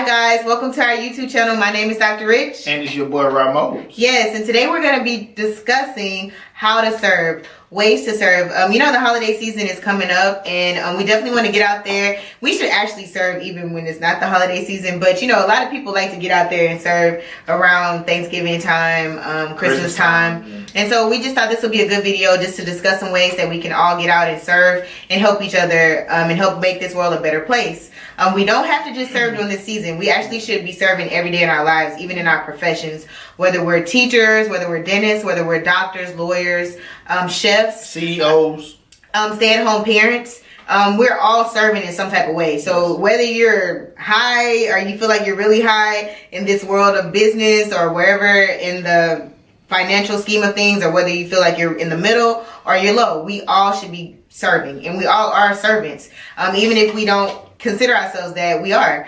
Hi guys, welcome to our YouTube channel. My name is Dr. Rich. And it's your boy Ramos. Yes, and today we're going to be discussing how to serve, ways to serve. The holiday season is coming up, and we definitely want to get out there. We should actually serve even when it's not the holiday season, but a lot of people like to get out there and serve around Thanksgiving time, Christmas time. Yeah. And so we just thought this would be a good video just to discuss some ways that we can all get out and serve and help each other and help make this world a better place. We don't have to just serve during this season. We actually should be serving every day in our lives, even in our professions, whether we're teachers, whether we're dentists, whether we're doctors, lawyers, chefs, CEOs, stay-at-home parents. We're all serving in some type of way. So whether you're high or you feel like you're really high in this world of business or wherever in the financial scheme of things, or whether you feel like you're in the middle or you're low, we all should be serving, and we all are servants, even if we don't consider ourselves that, we are.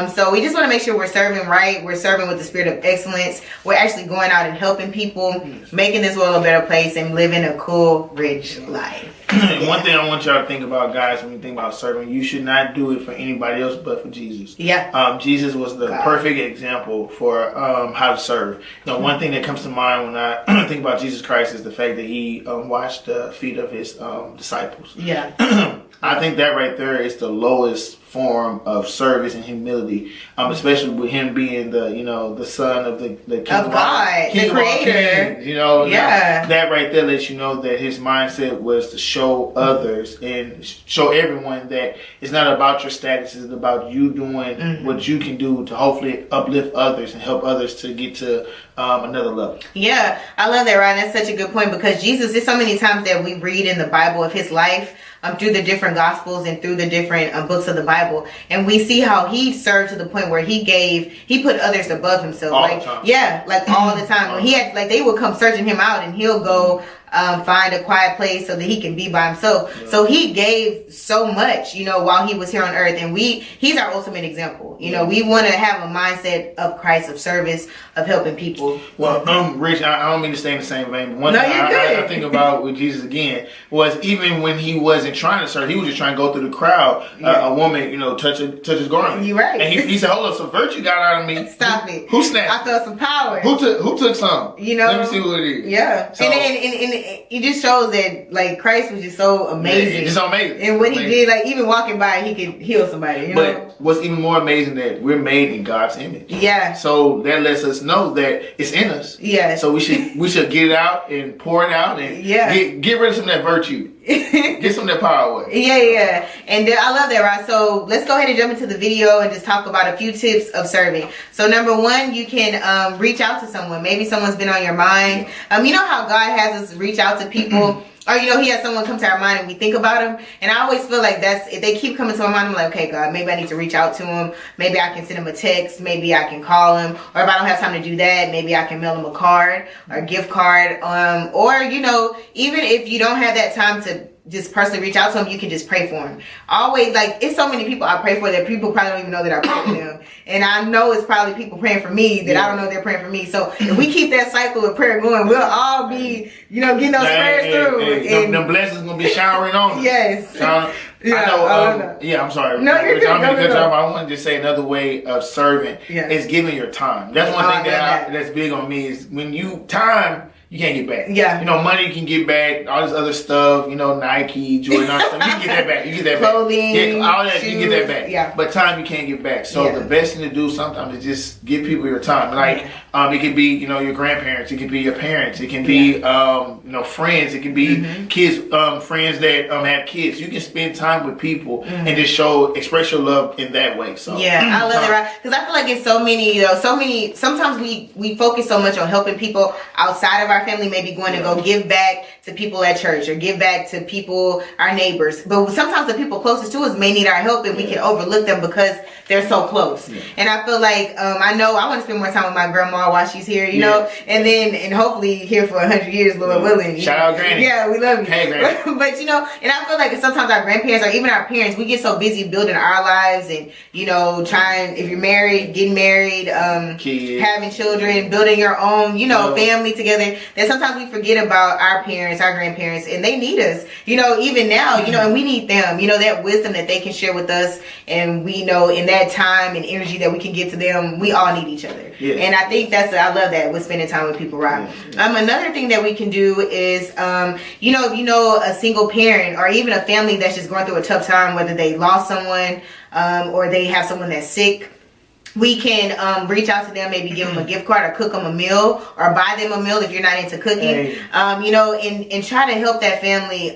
So we just want to make sure we're serving right. We're serving with the spirit of excellence. We're actually going out and helping people, making this world a better place, and living a cool, rich life. One thing I want y'all to think about, guys, when you think about serving, you should not do it for anybody else but for Jesus. Yeah. Jesus was the perfect example for how to serve. One thing that comes to mind when I think about Jesus Christ is the fact that he washed the feet of his disciples. Yeah. I think that right there is the lowest form of service and humility, especially with him being the son of the King of God, King the Creator. Kings, that right there lets you know that his mindset was to show others and show everyone that it's not about your status; it's about you doing what you can do to hopefully uplift others and help others to get to another level. Yeah, I love that, Ryan. That's such a good point, because Jesus, there's so many times that we read in the Bible of his life, through the different gospels and through the different books of the Bible, and we see how he served to the point where he put others above himself. All the time. Yeah, like all the time. When he had, they would come searching him out, and he'll go find a quiet place so that he can be by himself. Yeah. So he gave so much, while he was here on earth, and he's our ultimate example. We want to have a mindset of Christ, of service, of helping people. Well, Rich, I don't mean to stay in the same vein, but one thing I think about with Jesus again was, even when he wasn't trying to serve, he was just trying to go through the crowd. A woman, touch his garment. You're right. And he said, "Hold up, some virtue got out of me." Stop it. Who snatched? I felt some power. Who took some? Let me see who it is. Yeah. So, and it just shows that Christ was just so amazing. It's amazing. And what he did, even walking by, he could heal somebody. But what's even more amazing, that we're made in God's image. Yeah. So that lets us know that it's in us. Yeah. So we should get it out and pour it out and get rid of some of that virtue. Get some of that power away. Yeah. And I love that, right? So let's go ahead and jump into the video and just talk about a few tips of serving. So number one, you can reach out to someone. Maybe someone's been on your mind. You know how God has us reach out to people? Or, he has someone come to our mind and we think about them. And I always feel like if they keep coming to my mind, I'm like, okay, God, maybe I need to reach out to him. Maybe I can send him a text. Maybe I can call him. Or if I don't have time to do that, maybe I can mail him a card or a gift card. Or, even if you don't have that time to just personally reach out to him, you can just pray for him. Always, it's so many people I pray for that people probably don't even know that I pray for them. And I know it's probably people praying for me that I don't know they're praying for me. So if we keep that cycle of prayer going, we'll all be, getting those prayers through. And the blessings going to be showering on us. Yes. I'm sorry. No, you're good. I wanted to say another way of serving is giving your time. That's one thing that's big on me, is when you can't get back. Yeah. Money you can get back. All this other stuff, Nike, Jordan, all stuff. You can get that back. You get that Clothing, back. Yeah, all that, shoes, you get that back. Yeah. But time you can't get back. So the best thing to do sometimes is just give people your time. It could be, your grandparents. It could be your parents. It can be, friends. It can be kids, friends that have kids. You can spend time with people and just express your love in that way. So I love it, right? Because I feel like it's so many, sometimes we focus so much on helping people outside of our family, maybe going to go give back to people at church or give back to people, our neighbors. But sometimes the people closest to us may need our help, and we can overlook them because they're so close. Yeah. And I feel like, I know I want to spend more time with my grandma while she's here, and hopefully here for 100 years, Lord willing. Shout out Granny. Yeah, we love you. Hey, Granny. But, and I feel like sometimes our grandparents or even our parents, we get so busy building our lives and, trying, if you're married, getting married, kids, having children, building your own, family together, that sometimes we forget about our parents, our grandparents, and they need us, you know, even now, you know, and we need them, you know, that wisdom that they can share with us. And we know in that time and energy that we can give to them, we all need each other. Yes. And I think I love that with spending time with people, Rob. Yes. Another thing that we can do is, you know, if you know a single parent or even a family that's just going through a tough time, whether they lost someone or they have someone that's sick, we can reach out to them, maybe give them a gift card or cook them a meal or buy them a meal if you're not into cooking. Hey. You know, and try to help that family,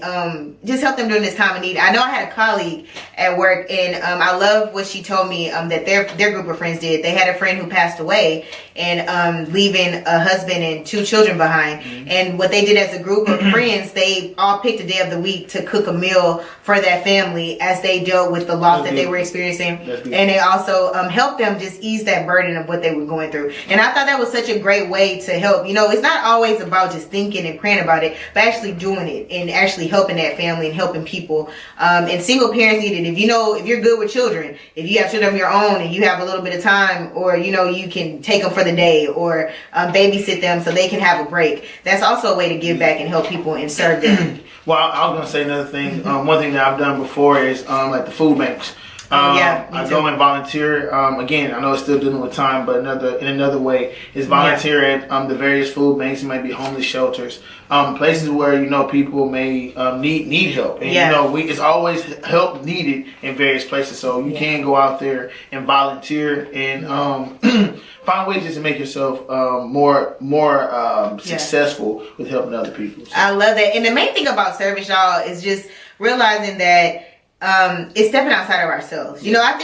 just help them during this time of need. I know I had a colleague at work, and I love what she told me that their group of friends did. They had a friend who passed away and leaving a husband and 2 children behind. Mm-hmm. And what they did as a group of friends, they all picked a day of the week to cook a meal for that family as they dealt with the loss that they were experiencing. And they also helped them just ease that burden of what they were going through. And I thought that was such a great way to help. You know, it's not always about just thinking and praying about it, but actually doing it and actually helping that family and helping people. And single parents need it. If you know, if you're good with children, if you have children of your own and you have a little bit of time, or, you know, you can take them for the day or babysit them so they can have a break. That's also a way to give back and help people and serve them. Well, I was going to say another thing. One thing that I've done before is like the food banks. I go and volunteer. Again, I know it's still dealing with time, but in another way is volunteer at the various food banks. It might be homeless shelters, places where, you know, people may need help. And you know, it's always help needed in various places. So you can go out there and volunteer and find ways just to make yourself more successful with helping other people. So. I love that. And the main thing about service, y'all, is just realizing that it's stepping outside of ourselves. You know, I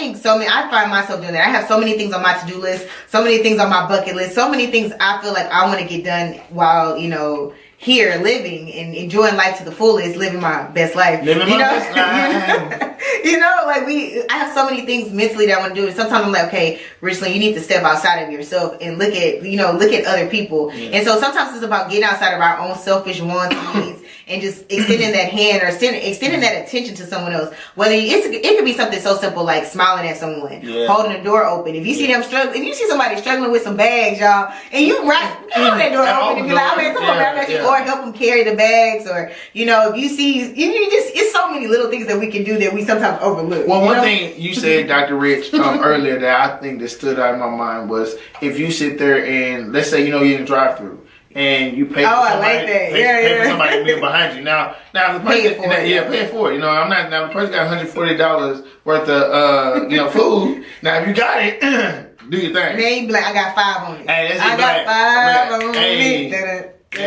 find myself doing that. I have so many things on my to-do list, so many things on my bucket list, so many things I feel like I want to get done while, you know, here living and enjoying life to the fullest, living my best life. Living my best life. You know, like I have so many things mentally that I want to do. And sometimes I'm like, okay, Richland, you need to step outside of yourself and look at other people. Yeah. And so sometimes it's about getting outside of our own selfish wants and needs and just extending that hand or extending that attention to someone else. Whether it could be something so simple like smiling at someone, holding the door open. If you see them struggling, if you see somebody struggling with some bags, y'all, and you hold that door open and be like, come on, I got you. Or help them carry the bags, or, you know, if you see, it's so many little things that we can do that we sometimes overlook. Well, one thing you said, Dr. Rich, earlier that I think that stood out in my mind was if you sit there and let's say, you know, you're in a drive-through and you pay for somebody, pay for somebody to be behind you. Now the person, pay for it. You know, the person got $140 worth of, you know, food. Now if you got it, do your thing. Then you be like, I got 5 on it. Hey, that's I got 5 on it. But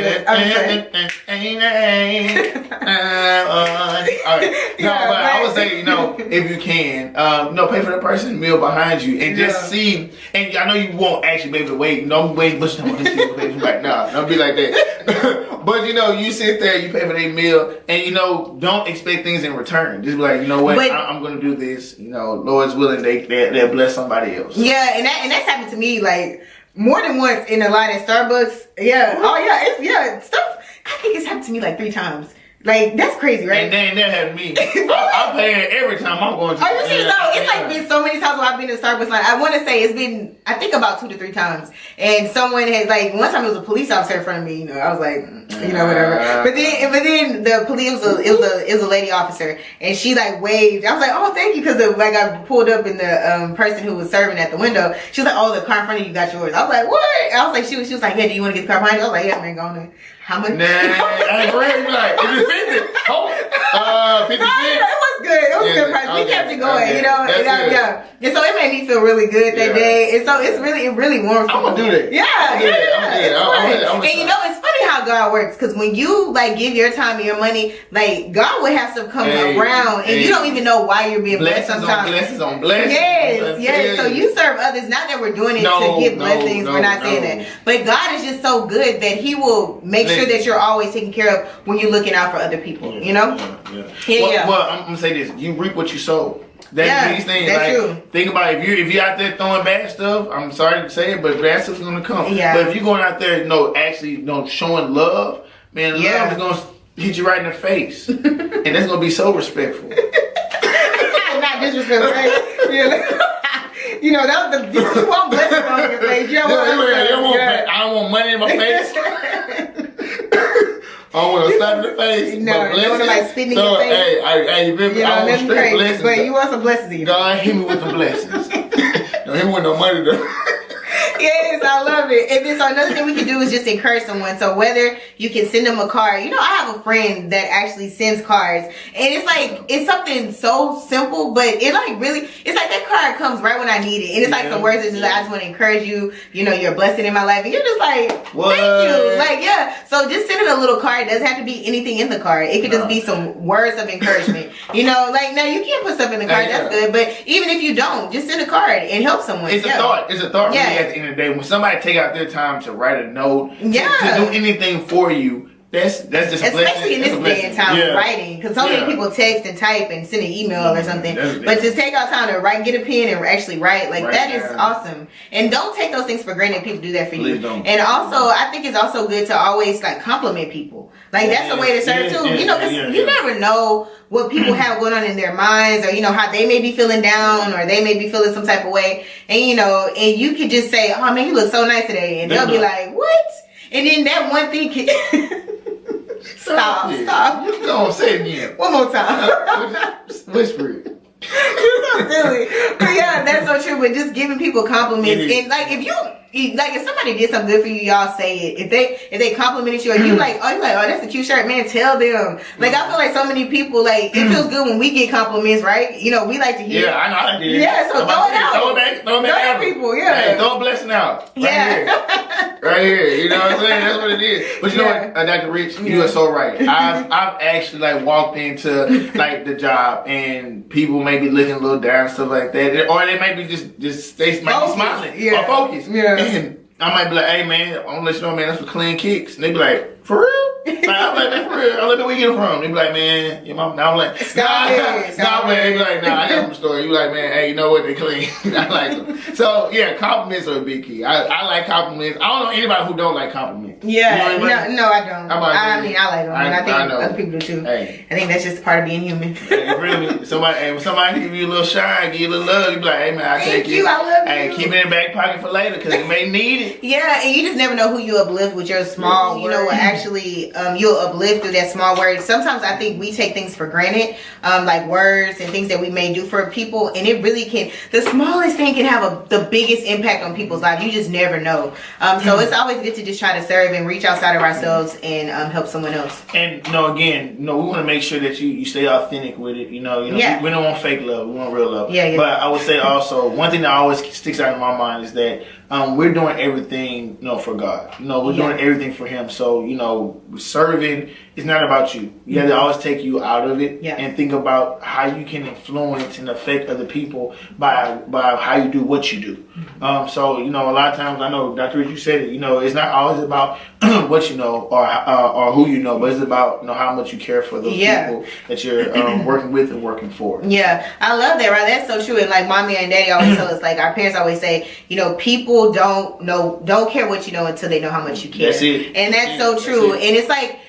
I would say, you know, if you can, pay for the person's meal behind you and just see. And I know you won't actually be able to wait. No, wait, but I want to see what pay for right now. Don't be like that. But you know, you sit there, you pay for their meal, and you know, don't expect things in return. Just be like, you know what, I'm going to do this. You know, Lord's willing, they'll bless somebody else. Yeah, and that's happened to me like more than once in a line at Starbucks. Yeah. Oh yeah. Stuff. I think it's happened to me like 3 times. Like, that's crazy, right? And then that happened to me. I'm paying every time I'm going to. Oh, you see, no, it's like been so many times where I've been to Starbucks. Like, I want to say it's been, I think about 2 to 3 times. And someone has, like, one time it was a police officer in front of me. You know, I was like, you know, whatever. But then the police, it was a lady officer, and she like waved. I was like, oh, thank you, because like I pulled up and the person who was serving at the window, she was like, oh, the car in front of you got yours. I was like, what? I was like, she was like, hey, do you want to get the car behind you? I was like, yeah, man, go on there. How much? Nah, I ain't ready. Like, it's 50. Oh, 50 cents. It was good. It was a good price. We kept it going, you know. And so it made me feel really good that day. And so it really warms me. I'm gonna do that. And you know, it's funny how God works, because when you like give your time and your money, like God will have stuff come around, and you don't even know why you're being blessed sometimes. Blessings on blessings. Yes. So you serve others. Not that we're doing it to get blessings. We're not saying that. But God is just so good that He will make sure that you're always taken care of when you're looking out for other people. You know. Well, I'm gonna say this: you reap what you sow. That's the biggest thing. That's true. Think about it. If you're out there throwing bad stuff, I'm sorry to say it, but bad stuff's gonna come. Yeah. But if you're going out there, actually, showing love, man, love is gonna hit you right in the face, and that's gonna be so respectful. Not disrespectful, right? You know, that was you want blessings on your face. You don't want I don't want money in my face. I want to slap in the face. No, you want to like spit in your face. Hey, you feel me? I want straight blessings. But you want some blessings in you. God, hit me with the blessings. Don't hit me with no money though. Yes, I love it. And then so another thing we can do is just encourage someone. So whether you can send them a card, you know, I have a friend that actually sends cards, and it's like it's something so simple, but it like really, it's like that card comes right when I need it, and it's like some words that just like, I just want to encourage you. You know, you're a blessing in my life, and you're just like, what? Thank you. Like, yeah. So just sending a little card, it doesn't have to be anything in the card. It could just be some words of encouragement. You know, like now you can't put stuff in the card. That's good, but even if you don't, just send a card and help someone. It's a thought. It's a thought. Really, at the end of the day, when somebody take out their time to write a note, to do anything for you, that's just especially in this day and time of writing, because so many people text and type and send an email or something. But to take out time to write, get a pen and actually write, like that is awesome. And don't take those things for granted. People do that for you. Don't. And also, I think it's also good to always like compliment people. Like that's a way to serve too. You know, because you never know what people have going on in their minds, or you know how they may be feeling down, or they may be feeling some type of way, and you know, and you could just say, "Oh man, you look so nice today," and they'll be like, "What?" And then that one thing can stop. You gonna say it again one more time. Whisper it. You're so silly. But yeah, that's so true. But just giving people compliments, and like if somebody did something good for you, y'all say it. If they complimented you, or you like, oh that's a cute shirt, man, tell them. Like I feel like so many people, like it feels good when we get compliments, right? You know, we like to hear. Yeah, I know I did. Yeah, so throw it out. Throw it at people. Yeah, hey, throw a blessing out. Right here. You know what I'm saying? That's what it is. But you know what, Dr. Rich, you are so right. I've actually like walked into like the job, and people may be looking a little down, stuff like that, or they may be just they might be smiling or focused. And I might be like, hey man, I'm gonna let you know, man, that's for clean kicks. And they be like, for real? Like, I'm like, man, for real. I'm like, where we get it from? They be like, man, your mom. Now I'm like, nah, man. They be like, nah, I got some story. You be like, man, hey, you know what? They clean. I like them. So yeah, compliments are a big key. I like compliments. I don't know anybody who don't like compliments. Yeah, you know what I mean? No, I don't. I mean, I like them, and I think other people do too. Hey. I think that's just part of being human. Hey, really, when somebody give you a little shine, give you a little love, you be like, hey man, I take you. I love you. Hey, keep it in the back pocket for later because you may need it. Yeah, and you just never know who you uplift with your small, you know, actually you'll uplift through that small word. Sometimes I think we take things for granted, like words and things that we may do for people, and it really can, the smallest thing can have the biggest impact on people's lives. You just never know. So it's always good to just try to serve and reach outside of ourselves and help someone else. And again, we want to make sure that you stay authentic with it. We don't want fake love. We want real love. But I would say also, one thing that always sticks out in my mind is that we're doing everything, for God. We're doing everything for Him. So, serving is not about you. You have to always take you out of it and think about how you can influence and affect other people by how you do what you do. So, a lot of times, I know, Dr. Rich, you said it, it's not always about what you know or who you know, but it's about, how much you care for those people that you're working with and working for. Yeah, I love that, right? That's so true. And like mommy and daddy always tell us, like our parents always say, people don't care what you know until they know how much you care. That's it. And that's so true. And it's like,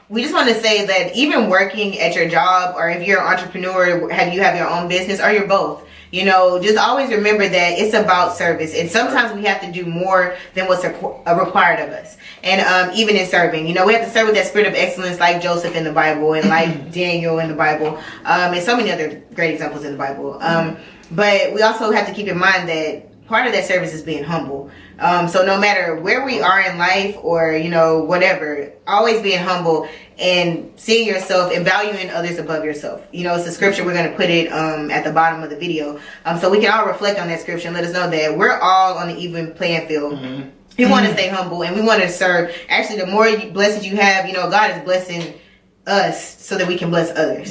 we just want to say that even working at your job, or if you're an entrepreneur, you have your own business, or you're both, just always remember that it's about service. And sometimes we have to do more than what's required of us. And even in serving, we have to serve with that spirit of excellence, like Joseph in the Bible, and like Daniel in the Bible, and so many other great examples in the Bible. But we also have to keep in mind that part of that service is being humble. So no matter where we are in life, or whatever, always being humble and seeing yourself and valuing others above yourself. It's the scripture. We're going to put it at the bottom of the video, so we can all reflect on that scripture and let us know that we're all on an even playing field. We want to stay humble, and we want to serve. Actually, the more blessings you have, God is blessing us so that we can bless others.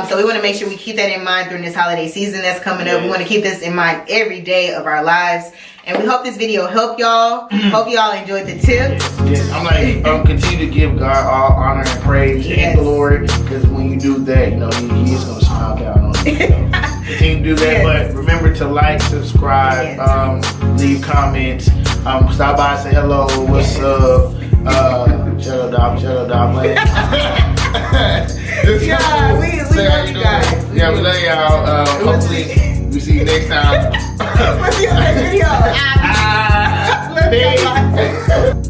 So we want to make sure we keep that in mind during this holiday season that's coming up. We want to keep this in mind every day of our lives, and we hope this video helped y'all. Hope y'all enjoyed the tips. I'm like, continue to give God all honor and praise and glory, because when you do that, He is going to smile down on you. Continue to do that, but remember to like, subscribe, leave comments, stop by, say hello, what's up, shut up, man. We love you guys. We love y'all. Hopefully, we see you next time. We'll see you next video. Peace.